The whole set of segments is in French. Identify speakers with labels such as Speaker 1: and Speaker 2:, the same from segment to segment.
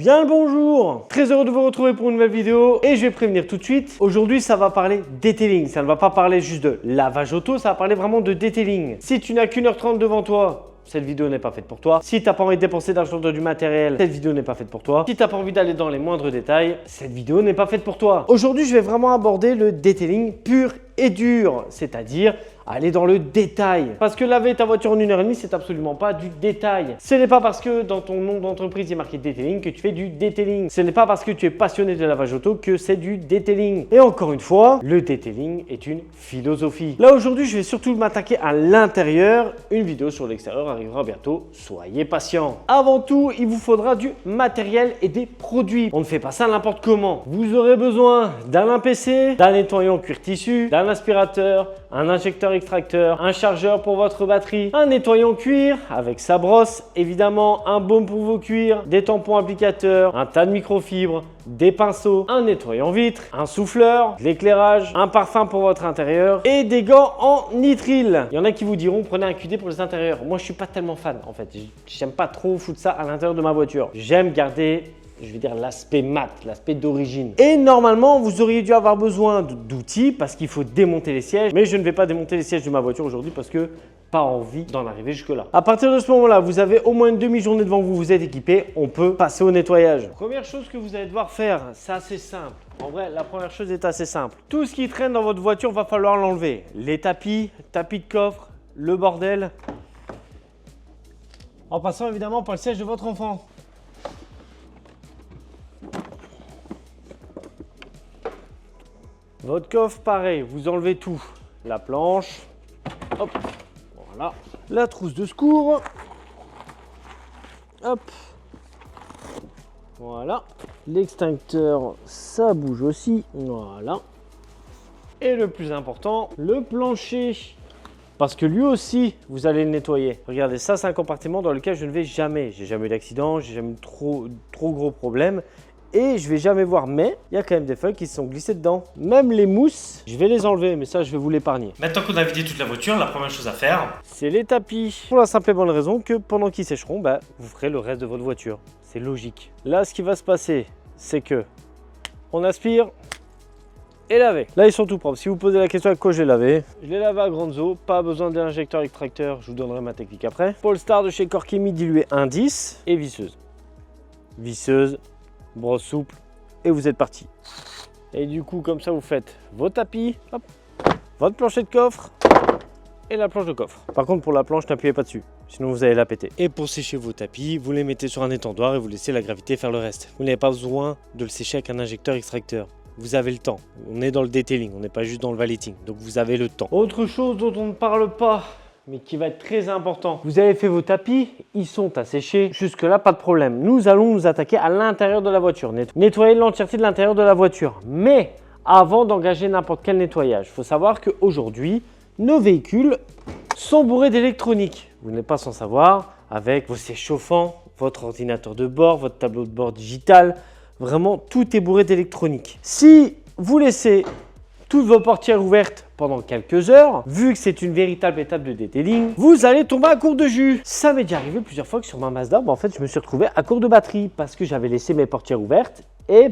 Speaker 1: Bien le bonjour. Très heureux de vous retrouver pour une nouvelle vidéo et je vais prévenir tout de suite. Aujourd'hui, ça va parler detailing. Ça ne va pas parler juste de lavage auto, ça va parler vraiment de detailing. Si tu n'as qu'une heure 30 devant toi, cette vidéo n'est pas faite pour toi. Si tu n'as pas envie de dépenser d'argent dans du matériel, cette vidéo n'est pas faite pour toi. Si tu n'as pas envie d'aller dans les moindres détails, cette vidéo n'est pas faite pour toi. Aujourd'hui, je vais vraiment aborder le detailing pur et dur, c'est-à-dire aller dans le détail. Parce que laver ta voiture en 1h30, c'est absolument pas du détail. Ce n'est pas parce que dans ton nom d'entreprise il est marqué detailing que tu fais du detailing. Ce n'est pas parce que tu es passionné de lavage auto que c'est du detailing. Et encore une fois, le detailing est une philosophie. Là aujourd'hui, je vais surtout m'attaquer à l'intérieur. Une vidéo sur l'extérieur arrivera bientôt. Soyez patients. Avant tout, il vous faudra du matériel et des produits. On ne fait pas ça n'importe comment. Vous aurez besoin d'un PC, d'un nettoyant cuir tissu, d'un aspirateur, un injecteur extracteur, un chargeur pour votre batterie, un nettoyant cuir avec sa brosse, évidemment un baume pour vos cuirs, des tampons applicateurs, un tas de microfibres, des pinceaux, un nettoyant vitre, un souffleur, de l'éclairage, un parfum pour votre intérieur et des gants en nitrile. Il y en a qui vous diront prenez un QD pour les intérieurs. Moi je suis pas tellement fan en fait. J'aime pas trop foutre ça à l'intérieur de ma voiture. J'aime garder, je vais dire, l'aspect mat, l'aspect d'origine. Et normalement, vous auriez dû avoir besoin d'outils parce qu'il faut démonter les sièges. Mais je ne vais pas démonter les sièges de ma voiture aujourd'hui parce que pas envie d'en arriver jusque là. À partir de ce moment-là, vous avez au moins une demi-journée devant vous, vous êtes équipé, on peut passer au nettoyage. Première chose que vous allez devoir faire, c'est assez simple. En vrai, la première chose est assez simple. Tout ce qui traîne dans votre voiture, va falloir l'enlever. Les tapis, tapis de coffre, le bordel. En passant évidemment par le siège de votre enfant. Votre coffre, pareil, vous enlevez tout. La planche, hop, voilà. La trousse de secours, hop, voilà. L'extincteur, ça bouge aussi, voilà. Et le plus important, le plancher. Parce que lui aussi, vous allez le nettoyer. Regardez, ça c'est un compartiment dans lequel je ne vais jamais. J'ai jamais eu d'accident, j'ai jamais eu trop gros problèmes. Et je vais jamais voir, mais il y a quand même des feuilles qui se sont glissées dedans. Même les mousses, je vais les enlever, mais ça je vais vous l'épargner.
Speaker 2: Maintenant qu'on a vidé toute la voiture, la première chose à faire,
Speaker 1: c'est les tapis. Pour la simple et bonne raison que pendant qu'ils sécheront, vous ferez le reste de votre voiture. C'est logique. Là, ce qui va se passer, c'est que on aspire et laver. Là, ils sont tout propres. Si vous posez la question à quoi je les lavé, je les lave à grande eau. Pas besoin d'injecteur extracteur. Je vous donnerai ma technique après. Polestar de chez Corkemi dilué 1,10 et visseuse. Visseuse, brosse souple et vous êtes parti. Et du coup, comme ça, vous faites vos tapis, hop, votre plancher de coffre et la planche de coffre. Par contre, pour la planche, n'appuyez pas dessus, sinon vous allez la péter. Et pour sécher vos tapis, vous les mettez sur un étendoir et vous laissez la gravité faire le reste. Vous n'avez pas besoin de le sécher avec un injecteur extracteur. Vous avez le temps. On est dans le detailing, on n'est pas juste dans le valeting. Donc vous avez le temps. Autre chose dont on ne parle pas, mais qui va être très important. Vous avez fait vos tapis, ils sont à sécher. Jusque là, pas de problème. Nous allons nous attaquer à l'intérieur de la voiture. Nettoyer l'entièreté de l'intérieur de la voiture. Mais avant d'engager n'importe quel nettoyage, il faut savoir qu'aujourd'hui, nos véhicules sont bourrés d'électronique. Vous n'êtes pas sans savoir, avec vos sièges chauffants, votre ordinateur de bord, votre tableau de bord digital. Vraiment, tout est bourré d'électronique. Si vous laissez toutes vos portières ouvertes pendant quelques heures, vu que c'est une véritable étape de detailing, vous allez tomber à court de jus. Ça m'est déjà arrivé plusieurs fois que sur ma Mazda, en fait, je me suis retrouvé à court de batterie parce que j'avais laissé mes portières ouvertes et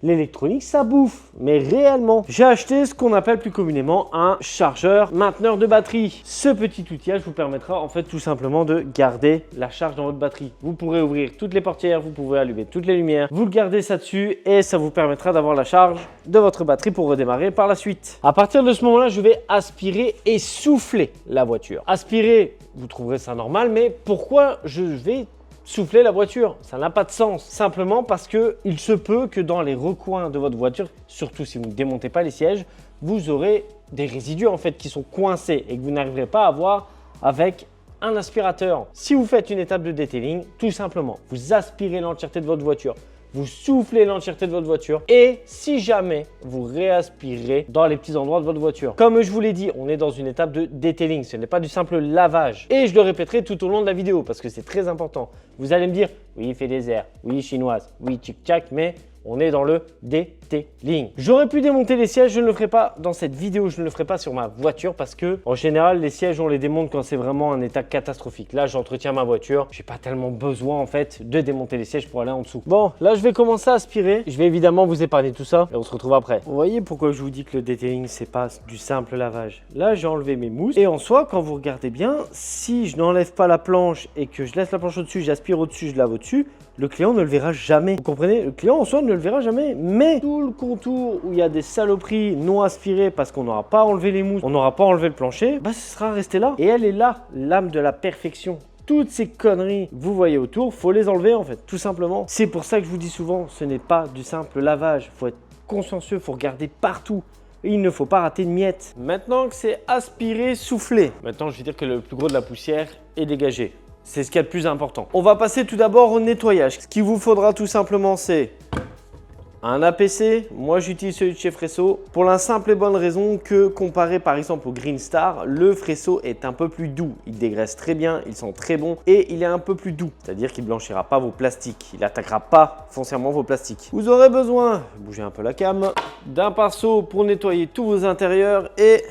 Speaker 1: l'électronique, ça bouffe, mais réellement. J'ai acheté ce qu'on appelle plus communément un chargeur mainteneur de batterie. Ce petit outillage vous permettra en fait tout simplement de garder la charge dans votre batterie. Vous pourrez ouvrir toutes les portières, vous pouvez allumer toutes les lumières, vous le gardez ça dessus et ça vous permettra d'avoir la charge de votre batterie pour redémarrer par la suite. À partir de ce moment-là, je vais aspirer et souffler la voiture. Aspirer, vous trouverez ça normal, mais pourquoi je vais souffler la voiture? Ça n'a pas de sens. Simplement parce que il se peut que dans les recoins de votre voiture, surtout si vous ne démontez pas les sièges, vous aurez des résidus en fait qui sont coincés et que vous n'arriverez pas à voir avec un aspirateur. Si vous faites une étape de detailing, tout simplement, vous aspirez l'entièreté de votre voiture. Vous soufflez l'entièreté de votre voiture et si jamais vous réaspirez dans les petits endroits de votre voiture. Comme je vous l'ai dit, on est dans une étape de detailing, ce n'est pas du simple lavage. Et je le répéterai tout au long de la vidéo parce que c'est très important. Vous allez me dire, oui, il fait des airs, oui, chinoise, oui, tchic-tchac, mais on est dans le detailing. detailing. J'aurais pu démonter les sièges, je ne le ferai pas dans cette vidéo, je ne le ferai pas sur ma voiture parce que en général les sièges on les démonte quand c'est vraiment un état catastrophique. Là j'entretiens ma voiture, j'ai pas tellement besoin en fait de démonter les sièges pour aller en dessous. Bon, là je vais commencer à aspirer, je vais évidemment vous épargner tout ça et on se retrouve après. Vous voyez pourquoi je vous dis que le detailing c'est pas du simple lavage. Là j'ai enlevé mes mousses et en soi quand vous regardez bien, si je n'enlève pas la planche et que je laisse la planche au-dessus, j'aspire au-dessus, je lave au-dessus, le client ne le verra jamais. Vous comprenez? Le client en soi ne le verra jamais. Mais tout le contour où il y a des saloperies non aspirées parce qu'on n'aura pas enlevé les mousses, on n'aura pas enlevé le plancher, bah ce sera resté là. Et elle est là, l'âme de la perfection. Toutes ces conneries que vous voyez autour, faut les enlever en fait, tout simplement. C'est pour ça que je vous dis souvent, ce n'est pas du simple lavage. Faut être consciencieux, faut regarder partout. Et il ne faut pas rater de miettes. Maintenant que c'est aspiré, soufflé. Maintenant, je vais dire que le plus gros de la poussière est dégagé. C'est ce qu'il y a de plus important. On va passer tout d'abord au nettoyage. Ce qu'il vous faudra tout simplement, c'est un APC. Moi, j'utilise celui de chez Fresso pour la simple et bonne raison que comparé par exemple au Green Star, le Fresso est un peu plus doux. Il dégraisse très bien, il sent très bon et il est un peu plus doux. C'est-à-dire qu'il ne blanchira pas vos plastiques. Il n'attaquera pas foncièrement vos plastiques. Vous aurez besoin, bougez un peu la cam, d'un pinceau pour nettoyer tous vos intérieurs et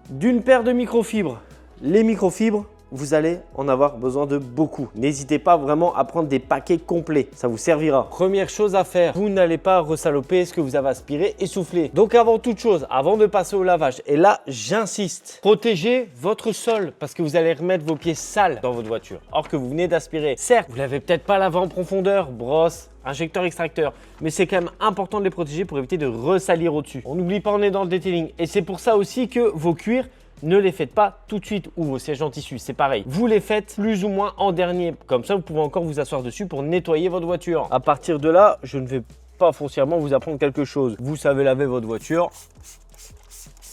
Speaker 1: d'une paire de microfibres. Les microfibres, vous allez en avoir besoin de beaucoup. N'hésitez pas vraiment à prendre des paquets complets, ça vous servira. Première chose à faire, vous n'allez pas resaloper ce que vous avez aspiré et soufflé. Donc avant toute chose, avant de passer au lavage, et là j'insiste, protégez votre sol parce que vous allez remettre vos pieds sales dans votre voiture. Or que vous venez d'aspirer. Certes, vous l'avez peut-être pas lavé en profondeur, brosse, injecteur, extracteur, mais c'est quand même important de les protéger pour éviter de ressalir au-dessus. On n'oublie pas, on est dans le detailing et c'est pour ça aussi que vos cuirs, ne les faites pas tout de suite ou vos sièges en tissu, c'est pareil. Vous les faites plus ou moins en dernier. Comme ça, vous pouvez encore vous asseoir dessus pour nettoyer votre voiture. À partir de là, je ne vais pas foncièrement vous apprendre quelque chose. Vous savez laver votre voiture.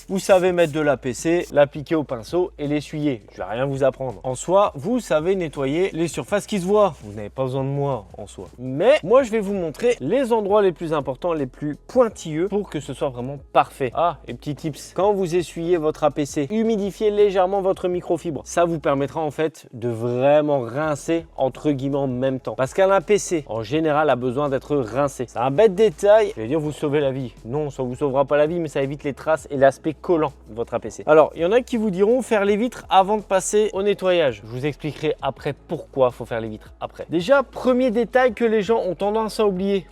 Speaker 1: Vous savez mettre de l'APC, l'appliquer au pinceau et l'essuyer. Je ne vais rien vous apprendre. En soi, vous savez nettoyer les surfaces qui se voient. Vous n'avez pas besoin de moi en soi. Mais moi, je vais vous montrer les endroits les plus importants, les plus pointilleux pour que ce soit vraiment parfait. Ah, et petit tips. Quand vous essuyez votre APC, humidifiez légèrement votre microfibre. Ça vous permettra en fait de vraiment rincer entre guillemets en même temps. Parce qu'un APC, en général, a besoin d'être rincé. C'est un bête détail. Je vais dire vous sauvez la vie. Non, ça ne vous sauvera pas la vie, mais ça évite les traces et l'aspect collant de votre APC. Alors, il y en a qui vous diront faire les vitres avant de passer au nettoyage. Je vous expliquerai après pourquoi il faut faire les vitres après. Déjà, premier détail que les gens ont tendance à oublier.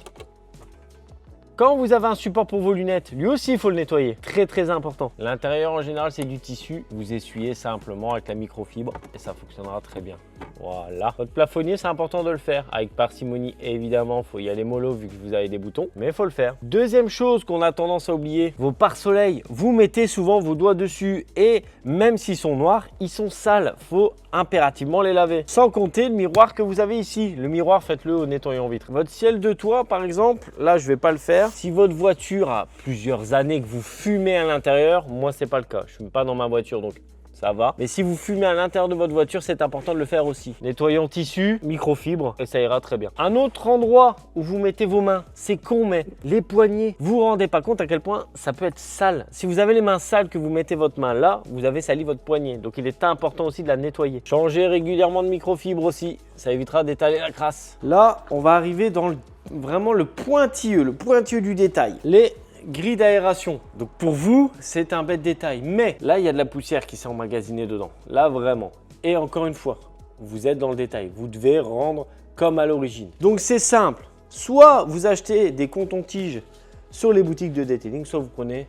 Speaker 1: Quand vous avez un support pour vos lunettes, lui aussi il faut le nettoyer. Très très important. L'intérieur en général c'est du tissu. Vous essuyez simplement avec la microfibre et ça fonctionnera très bien. Voilà. Votre plafonnier c'est important de le faire avec parcimonie évidemment. Il faut y aller mollo vu que vous avez des boutons. Mais il faut le faire. Deuxième chose qu'on a tendance à oublier. Vos pare-soleil. Vous mettez souvent vos doigts dessus et même s'ils sont noirs, ils sont sales. Faut impérativement les laver. Sans compter le miroir que vous avez ici. Le miroir faites-le au nettoyant vitre. Votre ciel de toit par exemple. Là je vais pas le faire. Si votre voiture a plusieurs années que vous fumez à l'intérieur, moi c'est pas le cas. Je fume pas dans ma voiture donc ça va. Mais si vous fumez à l'intérieur de votre voiture, c'est important de le faire aussi. Nettoyant tissu, microfibre et ça ira très bien. Un autre endroit où vous mettez vos mains, c'est con mais les poignets. Vous vous rendez pas compte à quel point ça peut être sale. Si vous avez les mains sales que vous mettez votre main là, vous avez sali votre poignet. Donc il est important aussi de la nettoyer. Changez régulièrement de microfibre aussi. Ça évitera d'étaler la crasse. Là, on va arriver dans vraiment le pointilleux du détail. Les grilles d'aération. Donc pour vous, c'est un bête détail. Mais là, il y a de la poussière qui s'est emmagasinée dedans. Là, vraiment. Et encore une fois, vous êtes dans le détail. Vous devez rendre comme à l'origine. Donc c'est simple. Soit vous achetez des coton-tiges sur les boutiques de detailing, soit vous prenez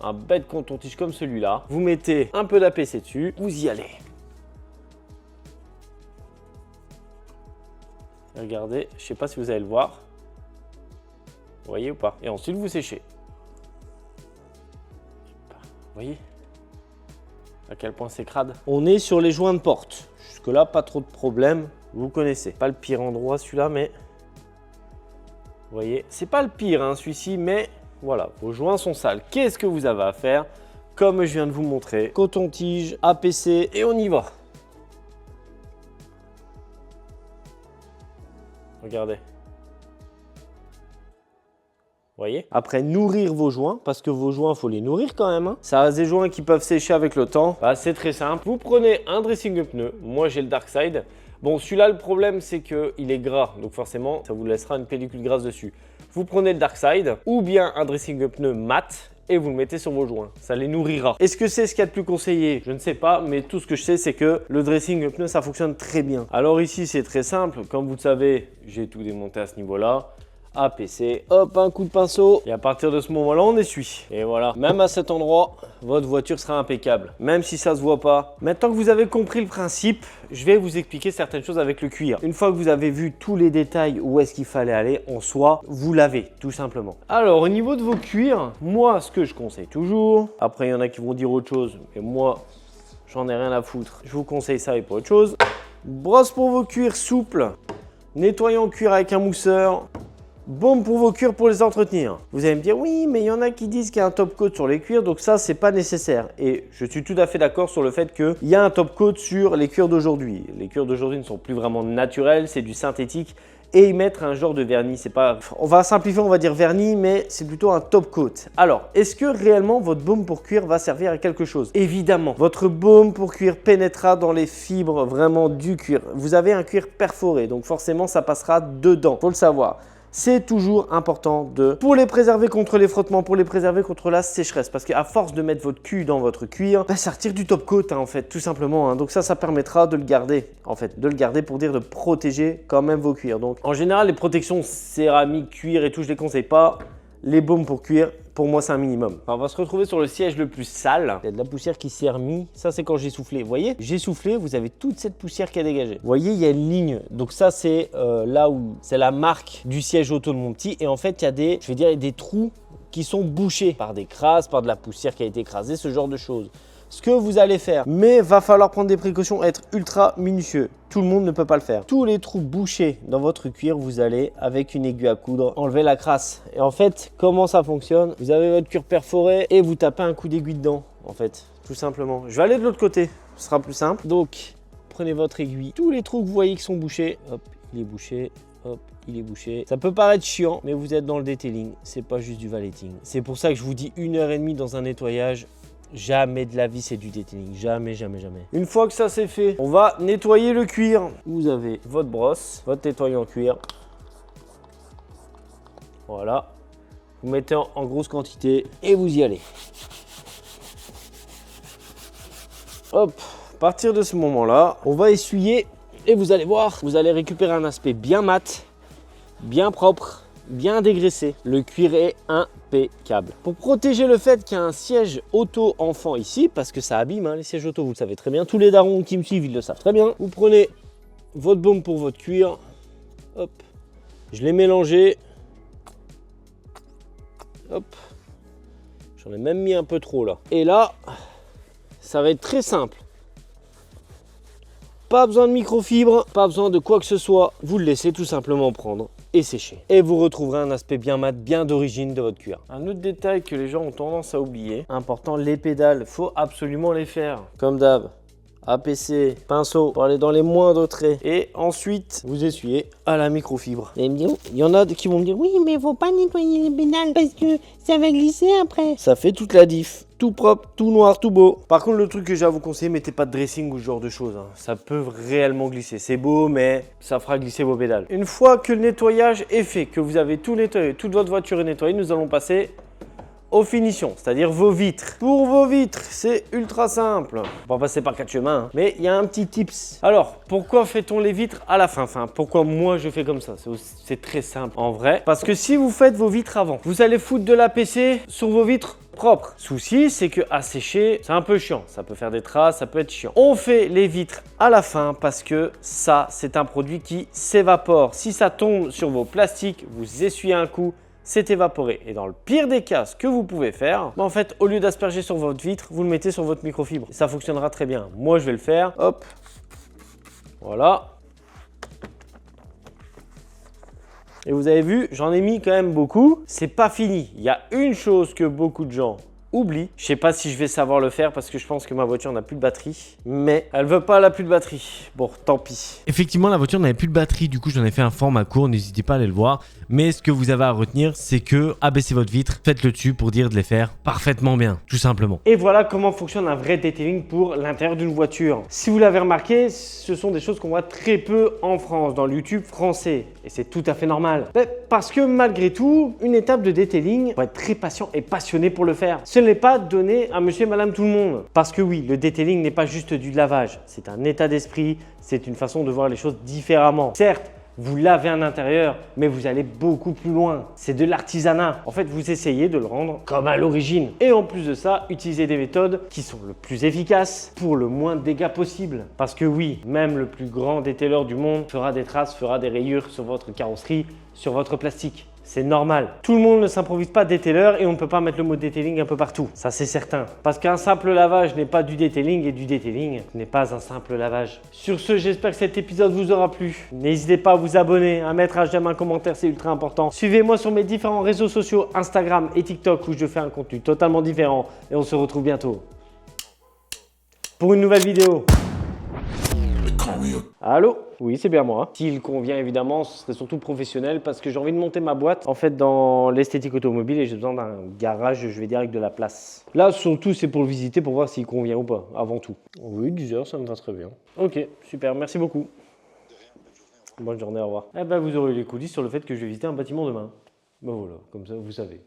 Speaker 1: un bête coton-tige comme celui-là. Vous mettez un peu d'APC dessus. Vous y allez. Regardez, je ne sais pas si vous allez le voir. Vous voyez ou pas? Et ensuite, vous séchez. Vous voyez à quel point c'est crade? On est sur les joints de porte. Jusque-là, pas trop de problème. Vous connaissez. Pas le pire endroit celui-là, mais... Vous voyez, c'est pas le pire, hein, celui-ci, mais voilà, vos joints sont sales. Qu'est-ce que vous avez à faire? Comme je viens de vous montrer, coton-tige, APC, et on y va. Regardez. Voyez. Après, nourrir vos joints, parce que vos joints, il faut les nourrir quand même. Hein. Ça a des joints qui peuvent sécher avec le temps. Bah, c'est très simple. Vous prenez un dressing de pneus. Moi, j'ai le Darkside. Bon, celui-là, le problème, c'est qu'il est gras. Donc forcément, ça vous laissera une pellicule grasse dessus. Vous prenez le Dark Side ou bien un dressing de pneus mat et vous le mettez sur vos joints. Ça les nourrira. Est-ce que c'est ce qu'il y a de plus conseillé? Je ne sais pas, mais tout ce que je sais, c'est que le dressing de pneus, ça fonctionne très bien. Alors ici, c'est très simple. Comme vous le savez, j'ai tout démonté à ce niveau-là. APC, hop, un coup de pinceau et à partir de ce moment-là, on essuie. Et voilà, même à cet endroit, votre voiture sera impeccable, même si ça se voit pas. Maintenant que vous avez compris le principe, je vais vous expliquer certaines choses avec le cuir. Une fois que vous avez vu tous les détails où est-ce qu'il fallait aller, en soi, vous lavez, tout simplement. Alors, au niveau de vos cuirs, moi, ce que je conseille toujours, après il y en a qui vont dire autre chose, mais moi, j'en ai rien à foutre. Je vous conseille ça et pas autre chose. Brosse pour vos cuirs souples, nettoyant cuir avec un mousseur. Baume pour vos cuirs pour les entretenir. Vous allez me dire, oui, mais il y en a qui disent qu'il y a un top coat sur les cuirs, donc ça, c'est pas nécessaire. Et je suis tout à fait d'accord sur le fait qu'il y a un top coat sur les cuirs d'aujourd'hui. Les cuirs d'aujourd'hui ne sont plus vraiment naturels, c'est du synthétique. Et y mettre un genre de vernis, c'est pas... On va simplifier, on va dire vernis, mais c'est plutôt un top coat. Alors, est-ce que réellement votre baume pour cuir va servir à quelque chose? Évidemment, votre baume pour cuir pénétrera dans les fibres vraiment du cuir. Vous avez un cuir perforé, donc forcément, ça passera dedans, faut le savoir. C'est toujours important pour les préserver contre les frottements, pour les préserver contre la sécheresse. Parce qu'à force de mettre votre cul dans votre cuir, ça retire du top coat, hein, en fait, tout simplement. Hein. Donc ça permettra de le garder, en fait, de le garder pour dire de protéger quand même vos cuirs. Donc en général, les protections céramique, cuir et tout, je les conseille pas. Les baumes pour cuir, pour moi, c'est un minimum. Alors, on va se retrouver sur le siège le plus sale. Il y a de la poussière qui s'est remise. Ça, c'est quand j'ai soufflé. Vous voyez, j'ai soufflé, vous avez toute cette poussière qui a dégagé. Vous voyez, il y a une ligne. Donc ça, c'est là où c'est la marque du siège auto de mon petit. Et en fait, il y a des, je vais dire, des trous qui sont bouchés par des crasses, par de la poussière qui a été écrasée, ce genre de choses. Ce que vous allez faire, mais va falloir prendre des précautions, être ultra minutieux. Tout le monde ne peut pas le faire. Tous les trous bouchés dans votre cuir, vous allez, avec une aiguille à coudre, enlever la crasse. Et en fait, comment ça fonctionne? Vous avez votre cuir perforé et vous tapez un coup d'aiguille dedans, en fait, tout simplement. Je vais aller de l'autre côté, ce sera plus simple. Donc, prenez votre aiguille. Tous les trous que vous voyez qui sont bouchés, hop, il est bouché. Hop, il est bouché. Ça peut paraître chiant, mais vous êtes dans le detailing. C'est pas juste du valeting. C'est pour ça que je vous dis 1h30 dans un nettoyage. Jamais de la vie c'est du detailing, jamais, jamais, jamais. Une fois que ça c'est fait, on va nettoyer le cuir. Vous avez votre brosse, votre nettoyant cuir. Voilà. Vous mettez en grosse quantité et vous y allez. Hop, à partir de ce moment-là, on va essuyer et vous allez voir, vous allez récupérer un aspect bien mat, bien propre, bien dégraissé. Le cuir est impeccable. Pour protéger le fait qu'il y a un siège auto enfant ici, parce que ça abîme hein, les sièges auto, vous le savez très bien. Tous les darons qui me suivent, ils le savent très bien. Vous prenez votre baume pour votre cuir. Hop, je l'ai mélangé. Hop, j'en ai même mis un peu trop là. Et là, ça va être très simple. Pas besoin de microfibre, pas besoin de quoi que ce soit. Vous le laissez tout simplement prendre et sécher. Et vous retrouverez un aspect bien mat, bien d'origine de votre cuir. Un autre détail que les gens ont tendance à oublier, important, les pédales, faut absolument les faire. Comme d'hab, APC, pinceau pour aller dans les moindres traits. Et ensuite, vous essuyez à la microfibre. Et il y en a qui vont me dire, oui, mais faut pas nettoyer les pédales parce que ça va glisser après. Ça fait toute la diff. Tout propre, tout noir, tout beau. Par contre, le truc que j'ai à vous conseiller, mettez pas de dressing ou ce genre de choses. Hein. Ça peut réellement glisser. C'est beau, mais ça fera glisser vos pédales. Une fois que le nettoyage est fait, que vous avez tout nettoyé, toute votre voiture est nettoyée, nous allons passer aux finitions, c'est-à-dire vos vitres. Pour vos vitres, c'est ultra simple. On va passer par 4 chemins, hein. Mais il y a un petit tips. Alors, pourquoi fait-on les vitres à la fin? Enfin, pourquoi moi je fais comme ça? C'est très simple en vrai. Parce que si vous faites vos vitres avant, vous allez foutre de l'APC sur vos vitres propre. Souci, c'est que à sécher, c'est un peu chiant. Ça peut faire des traces, ça peut être chiant. On fait les vitres à la fin parce que ça, c'est un produit qui s'évapore. Si ça tombe sur vos plastiques, vous essuyez un coup, c'est évaporé. Et dans le pire des cas, ce que vous pouvez faire, en fait, au lieu d'asperger sur votre vitre, vous le mettez sur votre microfibre. Ça fonctionnera très bien. Moi, je vais le faire. Hop. Voilà. Et vous avez vu, j'en ai mis quand même beaucoup. C'est pas fini. Il y a une chose que beaucoup de gens oublie. Je sais pas si je vais savoir le faire parce que je pense que ma voiture n'a plus de batterie. Mais elle veut pas, elle a plus de batterie. Bon, tant pis.
Speaker 3: Effectivement, la voiture n'avait plus de batterie, du coup j'en ai fait un format court, n'hésitez pas à aller le voir. Mais ce que vous avez à retenir, c'est que abaissez votre vitre, faites le dessus pour dire de les faire parfaitement bien, tout simplement.
Speaker 1: Et voilà comment fonctionne un vrai detailing pour l'intérieur d'une voiture. Si vous l'avez remarqué, ce sont des choses qu'on voit très peu en France, dans le YouTube français. Et c'est tout à fait normal. Parce que malgré tout, une étape de detailing, il faut être très patient et passionné pour le faire. Ce n'est pas donné à monsieur et madame tout le monde. Parce que oui, le detailing n'est pas juste du lavage. C'est un état d'esprit, c'est une façon de voir les choses différemment. Certes, vous lavez un intérieur, mais vous allez beaucoup plus loin. C'est de l'artisanat. En fait, vous essayez de le rendre comme à l'origine. Et en plus de ça, utilisez des méthodes qui sont le plus efficaces pour le moins de dégâts possible. Parce que oui, même le plus grand détaileur du monde fera des traces, fera des rayures sur votre carrosserie, sur votre plastique. C'est normal. Tout le monde ne s'improvise pas détaileur et on ne peut pas mettre le mot detailing un peu partout. Ça, c'est certain. Parce qu'un simple lavage n'est pas du detailing et du detailing n'est pas un simple lavage. Sur ce, j'espère que cet épisode vous aura plu. N'hésitez pas à vous abonner, à mettre un j'aime, un commentaire, c'est ultra important. Suivez-moi sur mes différents réseaux sociaux, Instagram et TikTok où je fais un contenu totalement différent et on se retrouve bientôt pour une nouvelle vidéo. Allô? Oui, c'est bien moi. S'il convient évidemment, ce serait surtout professionnel parce que j'ai envie de monter ma boîte en fait dans l'esthétique automobile et j'ai besoin d'un garage, je vais dire, avec de la place. Là, surtout, c'est pour le visiter pour voir s'il convient ou pas, avant tout. Oui, 10 heures, ça me va très bien. Ok, super, merci beaucoup. Bonne journée, au revoir. Eh ben, vous aurez les coulisses sur le fait que je vais visiter un bâtiment demain. Ben voilà, comme ça, vous savez.